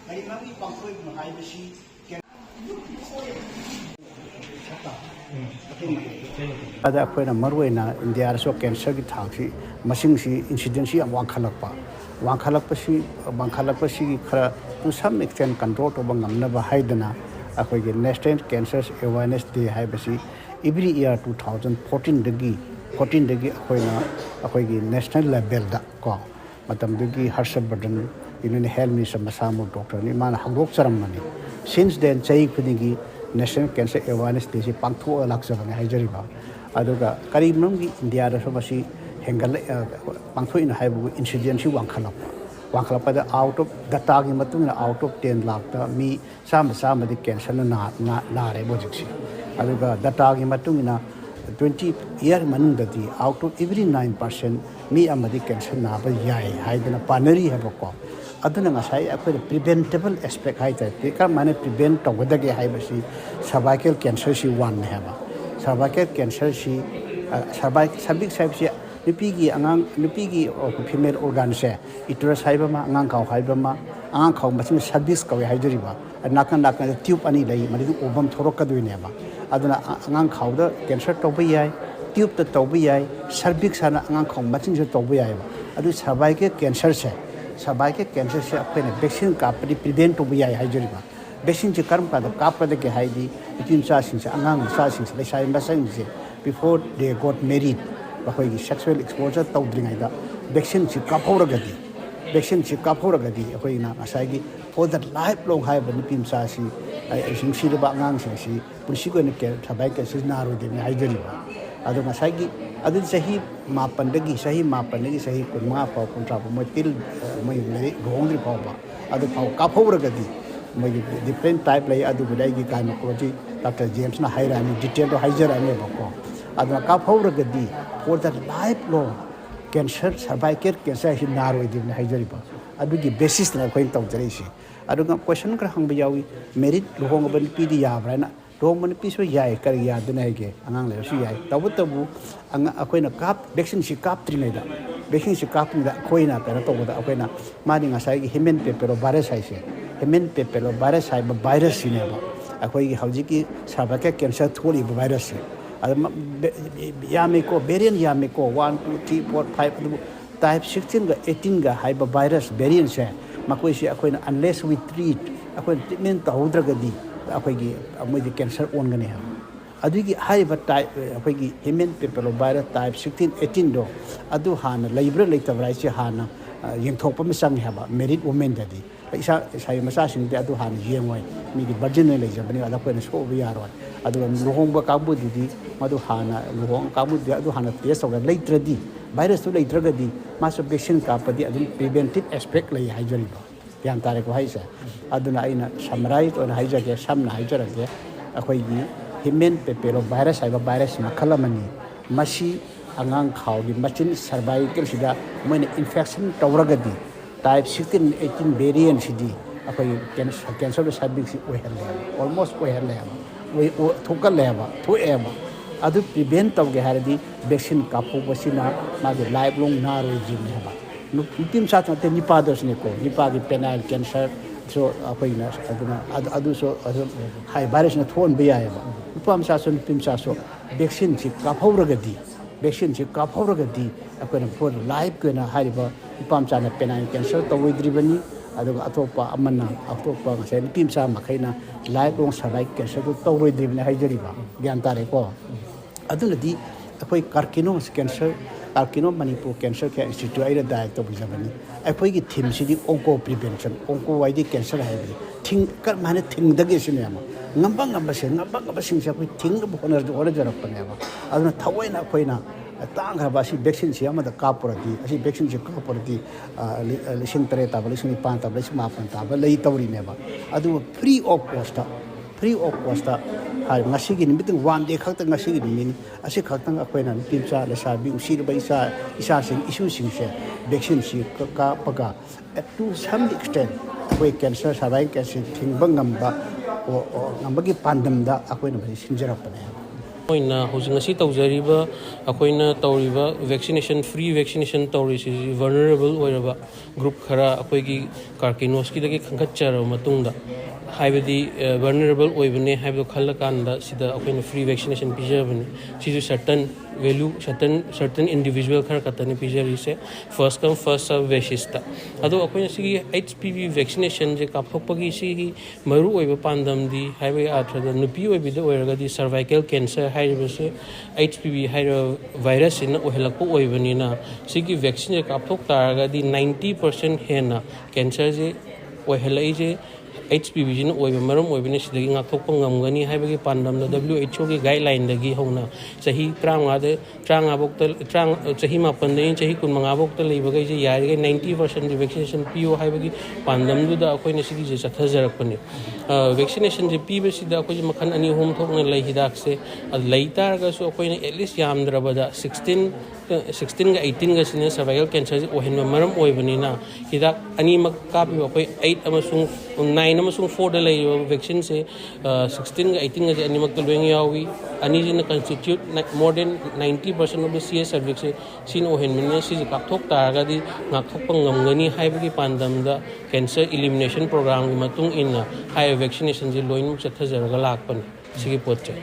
ꯀꯔꯤꯃꯔꯝꯒꯤ ꯄꯥꯡꯊꯣꯛꯏꯕꯅꯣ ꯍꯥꯏꯕꯁꯤ ꯑꯗ ꯑꯩꯈꯣꯏꯅ ꯃꯔꯨꯑꯣꯏꯅ ꯏꯟꯗꯤꯌꯥꯗꯁꯨ ꯀꯦꯟꯁꯔꯒꯤ ꯊꯥꯛꯁꯤ ꯃꯁꯤꯡꯁꯤ ꯏꯟꯁꯤꯗꯦꯟꯁꯤ ꯌꯥꯝ ꯋꯥꯡꯈꯠꯂꯛꯄꯁꯤꯒꯤ ꯈꯔ ꯇꯨ ꯁꯝ ꯑꯦꯛꯁꯇꯦꯟ ꯀꯟꯇ꯭ꯔꯣꯜ ꯇꯧꯕ ꯉꯝꯅꯕ ꯍꯥꯏꯗꯅ ꯑꯩꯈꯣꯏꯒꯤ ꯅꯦꯁꯅꯦꯜ ꯀꯦꯟꯁꯔ ꯑꯦꯋꯥꯔꯅꯦꯁ ꯗꯦ ꯍꯥꯏꯕꯁꯤ ꯏꯕ꯭ꯔꯤ ꯏꯌꯥꯔ 2014 ꯑꯩꯈꯣꯏꯒꯤ ꯅꯦꯁꯅꯦꯜ ꯂꯦꯚꯦꯜꯗ ꯀꯣ ꯃꯇꯝꯗꯨꯒꯤ ꯍꯔꯁꯕꯔꯙꯟ ꯌꯨꯅꯤꯌꯟ ꯍꯦꯜꯊ ꯃꯤꯅꯤꯁꯇꯔ ꯃꯁꯥꯃꯛ ꯗꯣꯛꯇꯔꯅꯤ ꯃꯥꯅ ꯍꯧꯗꯣꯛꯆꯔꯝꯕꯅꯤ ꯁꯤꯟꯁ ꯗꯦꯟ ꯆꯍꯤ ꯈꯨꯗꯤꯡꯒꯤ ꯅꯦꯁꯅꯦꯜ ꯀꯦꯟꯁꯔ ꯑꯦꯋꯥꯔꯅꯦꯁ ꯗꯦꯁꯤ ꯄꯥꯡꯊꯣꯛꯑ ꯂꯥꯛꯆꯕꯅꯤ ꯍꯥꯏꯖꯔꯤꯕ ꯑꯗꯨꯒ ꯀꯔꯤ ꯃꯔꯝꯒꯤ ꯏꯟꯗꯤꯌꯥꯗꯁꯨ ꯃꯁꯤ ꯄꯥꯡꯊꯣꯛꯏꯅ ꯍꯥꯏꯕꯕꯨ ꯏꯟꯁꯤꯗꯦꯟꯁꯤ ꯋꯥꯡꯈꯠꯂꯛꯄꯗ ꯑꯥꯎꯠ ꯑꯣꯐ ꯗꯇꯥꯒꯤ ꯃꯇꯨꯡꯏꯟꯅ ꯑꯥꯎꯠ ꯑꯣꯐ 10 ꯂꯥꯛꯇ ꯃꯤ ꯆꯥꯝꯃꯗꯤ ꯀꯦꯟꯁꯔꯅ ꯅꯥꯔꯦꯕ ꯍꯧꯖꯤꯛꯁꯤ ꯑꯗꯨꯒ ꯗꯇꯥꯒꯤ ꯃꯇꯨꯡꯏꯟꯅ 20 ꯏꯌꯔ ꯃꯅꯨꯡꯗꯗꯤ ꯑꯥꯎꯠ ꯑꯣꯐ ꯑꯦꯚ꯭ꯔꯤ 9% ꯃꯤ ꯑꯃꯗꯤ ꯀꯦꯟꯁꯔ ꯅꯥꯕ ꯌꯥꯏ ꯍꯥꯏꯗꯅ ꯄꯥꯅꯔꯤ ꯍꯥꯏꯕꯀꯣ ꯑꯗꯨꯅ ꯉꯁꯥꯏ ꯑꯩꯈꯣꯏꯅ ꯄ꯭ꯔꯤꯚꯦꯟꯇꯦꯕꯜ ꯑꯦꯁꯄꯦꯛ ꯍꯥꯏꯇꯥꯔꯦ ꯀꯔꯝꯍꯥꯏꯅ ꯄ꯭ꯔꯤꯚꯦꯟ ꯇꯧꯒꯗꯒꯦ ꯍꯥꯏꯕꯁꯤ ꯁꯔꯚꯥꯏꯀꯦꯜ ꯀꯦꯟꯁꯔꯁꯤ ꯋꯥꯟꯅꯤ ꯍꯥꯏꯕ ꯁꯔꯚꯥꯏꯀꯦꯜ ꯀꯦꯟꯁꯔꯁꯤ ꯁꯔꯚꯤꯛꯁ ꯍꯥꯏꯕꯁꯤ ꯅꯨꯄꯤꯒꯤ ꯐꯤꯃꯦꯜ ꯑꯣꯔꯒꯥꯟꯁꯦ ꯏꯇꯔꯁ ꯍꯥꯏꯕ ꯑꯃ ꯑꯉꯥꯡꯈꯥꯎ ꯍꯥꯏꯕ ꯑꯃ ꯑꯉꯥꯡꯈꯥꯎ ꯃꯁꯤꯡ ꯁꯔꯚꯤꯛꯁ ꯀꯧꯏ ꯍꯥꯏꯖꯔꯤꯕ ꯅꯥꯀꯟꯗ ꯇ꯭ꯌꯨꯕ ꯑꯅꯤ ꯂꯩ ꯃꯗꯨ ꯑꯣꯚꯝ ꯊꯣꯔꯛꯀꯗꯣꯏꯅꯦꯕ ꯑꯗꯨꯅ ꯑꯉꯥꯡꯈꯥꯎꯗ ꯀꯦꯟꯁꯔ ꯇꯧꯕ ꯌꯥꯏ ꯇ꯭ꯌꯨꯕꯇ ꯇꯧꯕ ꯌꯥꯏ ꯁꯔꯚꯤꯛꯁ ꯍꯥꯏꯅ ꯑꯉꯥꯡꯈꯥꯎ ꯃꯆꯤꯟꯁꯤꯗ ꯇꯧꯕ ꯌꯥꯏꯑꯕ ꯑꯗꯨ ꯁꯔꯚꯥꯏꯀꯦꯜ ꯀꯦꯟꯁꯔꯁꯦ ꯑꯩꯈꯣꯏꯅ ꯚꯦꯛꯁꯤꯟ ꯀꯥꯞꯄꯗꯤ ꯄ꯭ꯔꯤꯚꯦꯟ ꯇꯧꯕ ꯌꯥꯏ ꯍꯥꯏꯖꯔꯤꯕ ꯚꯦꯛꯁꯤꯟꯁꯦ ꯀꯔꯝ ꯀꯥꯟꯗ ꯀꯥꯞꯀꯗꯒꯦ ꯍꯥꯏꯗꯤ ꯅꯨꯄꯤ ꯃꯆꯥꯁꯤꯡꯁꯦ ꯑꯉꯥꯡ ꯃꯆꯥꯁꯤꯡꯁꯦ ꯂꯩꯁꯥꯕꯤ ꯃꯆꯥꯁꯤꯡꯁꯦ ꯕꯤꯐꯣꯔ ꯗꯦ ꯒꯣꯠ ꯃꯦꯔꯤꯠ ꯑꯩꯈꯣꯏꯒꯤ ꯁꯦꯛꯁꯨꯋꯦꯜ ꯑꯦꯛꯁꯄꯣꯖꯔ ꯇꯧꯗ꯭ꯔꯤꯉꯩꯗ ꯚꯦꯛꯁꯤꯟꯁꯤ ꯀꯥꯞꯍꯧꯔꯒꯗꯤ ꯑꯩꯈꯣꯏꯅ ꯉꯁꯥꯏꯒꯤ ꯐꯣꯔ ꯗ ꯂꯥꯏꯐ ꯂꯣꯡ ꯍꯥꯏꯕ ꯅꯨꯄꯤ ꯃꯆꯥꯁꯤ ꯅꯨꯡꯁꯤꯔꯕ ꯑꯉꯥꯡꯁꯤꯡꯁꯤ ꯄꯨꯟꯁꯤꯒꯤ ꯑꯣꯏꯅ ꯁꯔꯚꯥꯏꯀꯦꯜ ꯀꯦꯟꯁꯔ ꯅꯥꯔꯣꯏꯗꯕꯅꯤ ꯍꯥꯏꯖꯔꯤꯕ ꯑꯗꯣ ꯉꯁꯥꯏꯒꯤ ꯑꯗꯨꯗꯤ ꯆꯍꯤ 7ꯗꯒꯤ ꯆꯍꯤ 15 ꯐꯥꯎ 30 ꯐꯥꯎ ꯃꯣꯏ ꯂꯨꯍꯣꯡꯗ꯭ꯔꯤ ꯐꯥꯎꯕ ꯑꯗꯨ ꯐꯥꯎ ꯀꯥꯞꯍꯧꯔꯒꯗꯤ ꯃꯣꯏꯒꯤ ꯗꯤꯐ꯭ꯔꯦꯟ ꯇꯥꯏꯞ ꯂꯩ ꯑꯗꯨꯕꯨꯗꯤ ꯑꯩꯒꯤ ꯒꯥꯏꯅꯣꯀꯣꯂꯣꯖꯤ ꯗꯥꯛꯇꯔ ꯖꯦꯝꯁꯅ ꯍꯥꯏꯔꯛꯑꯅꯤ ꯗꯤꯇꯦꯜꯗꯣ ꯍꯥꯏꯖꯔꯛꯑꯅꯦꯕꯀꯣ ꯑꯗꯨꯅ ꯀꯥꯞꯍꯧꯔꯒꯗꯤ ꯐꯣꯔ ꯗ ꯂꯥꯏꯐ ꯂꯣꯡ ꯀꯦꯟꯁꯔ ꯁꯔꯚꯥꯏꯀꯦꯜ ꯀꯦꯟꯁꯔ ꯍꯥꯏꯁꯤ ꯅꯥꯔꯣꯏꯗꯕꯅꯤ ꯍꯥꯏꯖꯔꯤꯕ ꯑꯗꯨꯒꯤ ꯕꯦꯁꯤꯁꯇꯅ ꯑꯩꯈꯣꯏꯅ ꯇꯧꯖꯔꯛꯏꯁꯤ ꯑꯗꯨꯒ ꯀꯣꯏꯁꯟꯈꯔ ꯍꯪꯕ ꯌꯥꯎꯏ ꯃꯦꯔꯤꯠ ꯂꯨꯍꯣꯡꯉꯕ ꯅꯨꯄꯤꯗꯤ ꯌꯥꯕ꯭ꯔꯥ ꯍꯥꯏꯅ ꯂꯨꯍꯣꯡꯕ ꯅꯨꯄꯤꯁꯨ ꯌꯥꯏ ꯀꯔꯤ ꯌꯥꯗꯅ ꯍꯥꯏꯒꯦ ꯑꯉꯥꯡ ꯂꯩꯔꯁꯨ ꯌꯥꯏ ꯇꯧꯕꯇꯕꯨ ꯑꯩꯈꯣꯏꯅ ꯚꯦꯛꯁꯤꯟꯁꯤ ꯀꯥꯞꯇ꯭ꯔꯤꯉꯩꯗ ꯑꯩꯈꯣꯏꯅ ꯀꯩꯅꯣ ꯇꯧꯕꯗ ꯑꯩꯈꯣꯏꯅ ꯃꯥꯗꯤ ꯉꯁꯥꯏꯒꯤ ꯍ꯭ꯌꯨꯃꯦꯟ ꯄꯦꯄꯤꯂꯣ ꯚꯥꯏꯔꯁ ꯍꯥꯏꯁꯦ ꯍ꯭ꯌꯨꯃꯦꯟ ꯄꯦꯄꯤꯂꯣ ꯚꯥꯏꯔꯁ ꯍꯥꯏꯕ ꯚꯥꯏꯔꯁꯁꯤꯅꯦꯕ ꯑꯩꯈꯣꯏꯒꯤ ꯍꯧꯖꯤꯛꯀꯤ ꯁꯔꯚꯥꯏꯀꯦꯜ ꯀꯦꯟꯁꯔ ꯊꯣꯛꯂꯤꯕ ꯚꯥꯏꯔꯁꯁꯦ ꯑꯗꯨ ꯌꯥꯝꯃꯤꯀꯣ ꯚꯦꯔꯤꯌꯟ ꯌꯥꯝꯃꯤꯀꯣ 1 2 3 4 5 ꯑꯗꯨꯕꯨ टाइप 16 18 हाइब वायरस वेरिएंट से मकोइसे अखोइना अनलेस वी ट्रीट अखोइन ट्रीटमेंट तहौद्रगदी अखोइगी मोइदि कैंसर ओनगने है अदुगी हाइब टाइप अखोइगी ह्यूमन पेपिलो वायरस टाइप 16 18 दो अदु हाना लैब्र लैतबराइसे हाना यंगथोकप मिसंग हैबा मेरिट वुमेन ददी इसा साइ मसासिंग दे अदु हाना येंगोय मिगी वर्जिन लैजबनी अदा कोइना सोब यारोय अदु लुहोंगबा काबुदि मदु हाना लुहोंग काबुदि अदु हाना टेस्ट होगा लैत्रदी वायरस तो लैत्रगदी मासो वैक्सीन कापदी अदु प्रिवेंटिव एस्पेक्ट लै हाइजरिबा यान तारे को हाइसे अदुना आइना समराइज ओना हाइजगे समना हाइजरगे अखोइगी ह्यूमन पेपिलो वायरस हाइबा वायरस मखलमनी मसी अंगांग खावगी मचिन सर्वाइकल सिदा मोइना इन्फेक्शन तौरगदी टाइप 16 18 वेरिएंट सिदी अखोइ कैंसर सर्विक्स ओहले ऑलमोस्ट ओहले वे थोकलेबा थोएबा अदु प्रिवेंट तौगे हारदी वैक्सीन कापोबसिना मागे लाइफ लॉन्ग नारोइजिने हबा नुपिम साथ नते निपादसने को निपागी पेनाइल कैंसर सो अखोइना अदु सो हाइ वायरस न थोन बेयाबा नुपम सासो नुपिम सासो वैक्सीन सि काफौरगदी अखोइना फॉर लाइफ केना हारिबा नुपम साना पेनाइल कैंसर तवइद्रिबनी अदुगा अतोपा अमना अतोपा ngase नुपिम सा मखैना लाइफ लॉन्ग सर्वाइकल कैंसर को तवइद्रिबनी हाइजरिबा ज्ञान तारे को अदुनदी अखोइ Karkinos cancer Karkinos Manipur cancer के इंस्टीट्यूट आइरा डायरेक्ट तौजबनी अखोइगी थीम सिदी ओंको प्रिवेंशन ओंको वाइडी कैंसर हाइबी थिंग कर माने थिंग दगे सिनेमा ngamba sing se अखोइ थिंग होनर जरपनेबा अदुना थवैना अखोइना तांग हबा सि वैक्सीन सि अमदा कापुरदी असि वैक्सीन सि कापुरदी लिसिंग तरे ताबा लिसिंग पान ताबा लिसिंग मापन ताबा लई तौरिनेबा अदु फ्री ऑफ कॉस्ट हाय ngasiगी निमितिंग 1 डे खक्त ngasiगी निमिनि असि खक्तंग अखोइना पिमचा लेसाबी उसिरबा इसा सिंग इशू सिंग से वैक्सीन सि का पगा टू सम एक्सटेंट अखोइ कैंसर सर्वाइकल कैंसर थिंगबा ngamba ngambagi pandamda अखोइना भरि सिंजरपने ꯑꯩꯈꯣꯏꯅ ꯍꯧꯖꯤꯛ ꯉꯁꯤ ꯇꯧꯖꯔꯤꯕ ꯑꯩꯈꯣꯏꯅ ꯇꯧꯔꯤꯕ ꯚꯦꯛꯁꯤꯅꯦꯁꯟ ꯐ꯭ꯔꯤ ꯚꯦꯛꯁꯤꯅꯦꯁꯟ ꯇꯧꯔꯤꯁꯤ ꯚꯜꯅꯔꯦꯕꯜ ꯑꯣꯏꯔꯕ ꯒ꯭ꯔꯨꯞ ꯈꯔ ꯑꯩꯈꯣꯏꯒꯤ ꯀꯥꯔꯀꯤꯅꯣꯁꯀꯤꯗꯒꯤ ꯈꯟꯒꯠꯆꯔꯕ ꯃꯇꯨꯡꯗ ꯍꯥꯏꯕꯗꯤ ꯚꯜꯅꯔꯦꯕꯜ ꯑꯣꯏꯕꯅꯦ ꯍꯥꯏꯕꯗꯣ ꯈꯜꯂꯀꯥꯟꯗ ꯁꯤꯗ ꯑꯩꯈꯣꯏꯅ ꯐ꯭ꯔꯤ ꯚꯦꯛꯁꯤꯅꯦꯁꯟ ꯄꯤꯖꯕꯅꯤ ꯁꯤꯁꯨ ꯁꯔꯇꯟ ꯚꯦꯂꯨ ꯁꯔꯇꯟ ꯏꯟꯗꯤꯕꯤꯖꯨꯋꯦꯜ ꯈꯔ ꯈꯛꯇꯅꯤ ꯄꯤꯖꯔꯤꯁꯦ ꯐꯥꯔꯁ ꯀꯝ ꯐꯥꯔꯁ ꯁꯔꯚ ꯕꯦꯁꯤꯁꯇ ꯑꯗꯣ ꯑꯩꯈꯣꯏꯅ ꯁꯤꯒꯤ HPV ꯚꯦꯛꯁꯤꯅꯦꯁꯟꯁꯦ ꯀꯥꯞꯊꯣꯛꯄꯒꯤ ꯁꯤꯒꯤ ꯃꯔꯨꯑꯣꯏꯕ ꯄꯥꯟꯗꯝꯗꯤ ꯍꯥꯏꯕꯒꯤ ꯑꯥꯔꯊꯗ ꯅꯨꯄꯤ ꯑꯣꯏꯕꯤꯗ ꯑꯣꯏꯔꯒꯗꯤ ꯁꯔꯚꯥꯏꯀꯦꯜ ꯀꯦꯟꯁꯔ ꯍꯥꯏꯔꯤꯕꯁꯦ HPV ꯍꯥꯏꯔꯤꯕ ꯚꯥꯏꯔꯁꯁꯤꯅ ꯑꯣꯏꯍꯜꯂꯛꯄ ꯑꯣꯏꯕꯅꯤꯅ ꯁꯤꯒꯤ ꯚꯦꯛꯁꯤꯟꯁꯦ ꯀꯥꯞꯊꯣꯛ ꯇꯥꯔꯒꯗꯤ 90% ꯍꯦꯟꯅ ꯀꯦꯟꯁꯔꯁꯦ ꯑꯣꯏꯍꯜꯂꯛꯏꯁꯦ HPVꯁꯤꯅ ꯑꯣꯏꯕ ꯃꯔꯝ ꯑꯣꯏꯕꯅ ꯁꯤꯗꯒꯤ ꯉꯥꯛꯊꯣꯛꯄ ꯉꯝꯒꯅꯤ ꯍꯥꯏꯕꯒꯤ ꯄꯥꯟꯗꯝꯗ WHOꯒꯤ ꯒꯥꯏꯗꯂꯥꯏꯟꯗꯒꯤ ꯍꯧꯅ ꯆꯍꯤ 35 ꯆꯍꯤ 9ꯗꯒꯤ ꯆꯍꯤ 15ꯐꯥꯎꯗ ꯂꯩꯕꯈꯩꯁꯦ ꯌꯥꯔꯤꯈꯩ 90% ꯚꯦꯛꯁꯤꯅꯦꯁꯟ ꯄꯤꯌꯣ ꯍꯥꯏꯕꯒꯤ ꯄꯥꯟꯗꯝꯗꯨꯗ ꯑꯩꯈꯣꯏꯅ ꯁꯤꯒꯤꯁꯦ ꯆꯠꯊꯖꯔꯛꯄꯅꯤ ꯚꯦꯛꯁꯤꯅꯦꯁꯟꯁꯦ ꯄꯤꯕꯁꯤꯗ ꯑꯩꯈꯣꯏꯁꯦ ꯃꯈꯜ 2-3 ꯊꯣꯛꯅ ꯂꯩ ꯍꯤꯗꯥꯛꯁꯦ ꯂꯩ ꯇꯥꯔꯒꯁꯨ ꯑꯩꯈꯣꯏꯅ ꯑꯦꯠꯂꯤꯁ ꯌꯥꯝꯗ꯭ꯔꯕꯗ 16ꯒ 18ꯒꯁꯤꯅ ꯁꯔꯚꯥꯏꯀꯦꯜ ꯀꯦꯟꯁꯔꯁꯦ ꯑꯣꯏꯍꯟꯕ ꯃꯔꯝ ꯑꯣꯏꯕꯅꯤꯅ ꯍꯤꯗꯥꯛ ꯑꯅꯤꯃꯛ ꯀꯥꯞꯄꯤꯕ ꯑꯩꯈꯣꯏ 8 ꯑꯃꯁꯨꯡ 9 ꯑꯃꯁꯨꯡ 4ꯗ ꯂꯩꯔꯤꯕ ꯚꯦꯛꯁꯤꯟꯁꯦ 16ꯒ 18ꯒꯁꯦ ꯑꯅꯤꯃꯛꯇ ꯂꯣꯏꯅ ꯌꯥꯎꯏ ꯑꯅꯤꯁꯤꯅ constitute more than 90% of the CS ꯁꯔꯚꯤꯛꯁꯦ ꯁꯤꯅ ꯑꯣꯏꯍꯟꯕꯅꯤꯅ ꯁꯤꯁꯦ ꯀꯥꯞꯊꯣꯛ ꯇꯥꯔꯒꯗꯤ ꯉꯥꯛꯊꯣꯛꯄ ꯉꯝꯒꯅꯤ ꯍꯥꯏꯕꯒꯤ ꯄꯥꯟꯗꯝꯗ ꯀꯦꯟꯁꯔ ꯏꯂꯤꯃꯤꯅꯦꯁꯟ ꯄ꯭ꯔꯣꯒ꯭ꯔꯥꯝꯒꯤ ꯃꯇꯨꯡ ꯏꯟꯅ ꯍꯥꯏꯔꯤꯕ ꯚꯦꯛꯁꯤꯅꯦꯁꯟꯁꯦ ꯂꯣꯏꯅꯃꯛ ꯆꯠꯊꯖꯔꯒ ꯂꯥꯛꯄꯅꯤ ꯁꯤꯒꯤ ꯄꯣꯠꯁꯦ